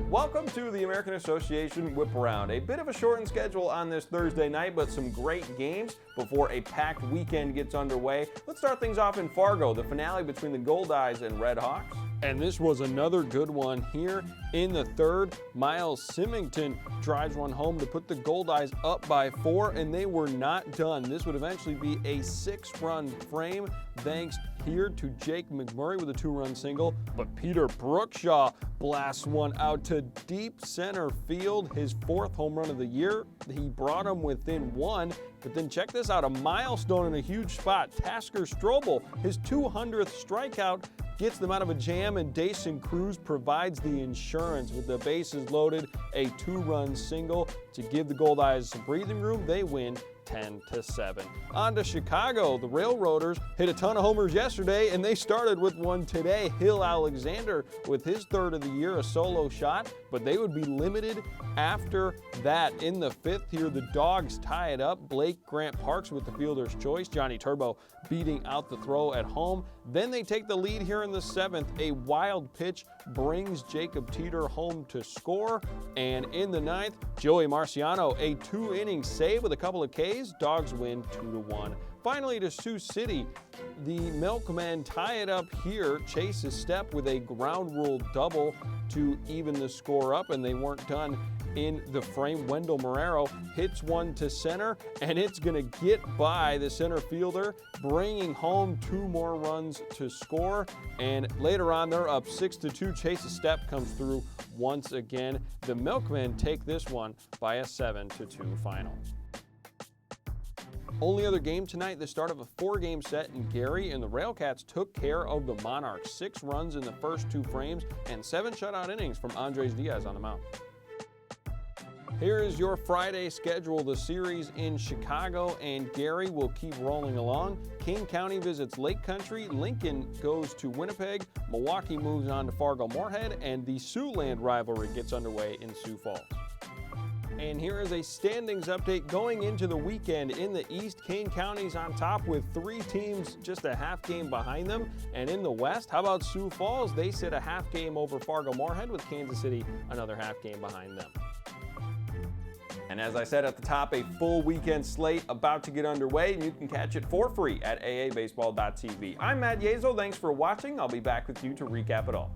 Welcome to the American Association Whiparound. A bit of a shortened schedule on this Thursday night, but some great games before a packed weekend gets underway. Let's start things off in Fargo, the finale between the Goldeyes and Red Hawks. And this was another good one here in the third. Miles Symington drives one home to put the Goldeyes up by 4, and they were not done. This would eventually be a 6-run frame, thanks here to Jake McMurray with a 2-run single, but Peter Brookshaw blasts one out to deep center field, his 4th home run of the year. He brought him within 1, but then check this out, a milestone in a huge spot. Tasker Strobel, his 200th strikeout, gets them out of a jam, and Dason Cruz provides the insurance with the bases loaded, a 2-run single to give the Goldeyes some breathing room. They win 10-7. On to Chicago. The Railroaders hit a ton of homers yesterday, and they started with one today. Hill Alexander with his 3rd of the year, a solo shot, but they would be limited after that. In the 5th here, the Dogs tie it up. Blake Grant Parks with the fielder's choice. Johnny Turbo beating out the throw at home. Then they take the lead here in the 7th. A wild pitch brings Jacob Teeter home to score. And in the 9th, Joey Marciano, a 2-inning save with a couple of Ks. Dogs win 2-1. Finally to Sioux City, the Milkmen tie it up here. Chase is step with a ground rule double to even the score up, and they weren't done in the frame. Wendell Marrero hits one to center, and it's going to get by the center fielder, bringing home 2 more runs to score. And later on, they're up 6-2. Chase's step comes through once again. The Milkmen take this one by a 7-2 final. Only other game tonight, the start of a 4-game set in Gary, and the Railcats took care of the Monarchs. 6 runs in the first 2 frames and 7 shutout innings from Andres Diaz on the mound. Here is your Friday schedule. The series in Chicago and Gary will keep rolling along. King County visits Lake Country. Lincoln goes to Winnipeg. Milwaukee moves on to Fargo-Moorhead, and the Siouxland rivalry gets underway in Sioux Falls. And here is a standings update going into the weekend. In the East, Kane County's on top with 3 teams just a half game behind them. And in the West, how about Sioux Falls? They sit a half game over Fargo-Moorhead, with Kansas City another half game behind them. And as I said at the top, a full weekend slate about to get underway, and you can catch it for free at aabaseball.tv. I'm Matt Yezo. Thanks for watching. I'll be back with you to recap it all.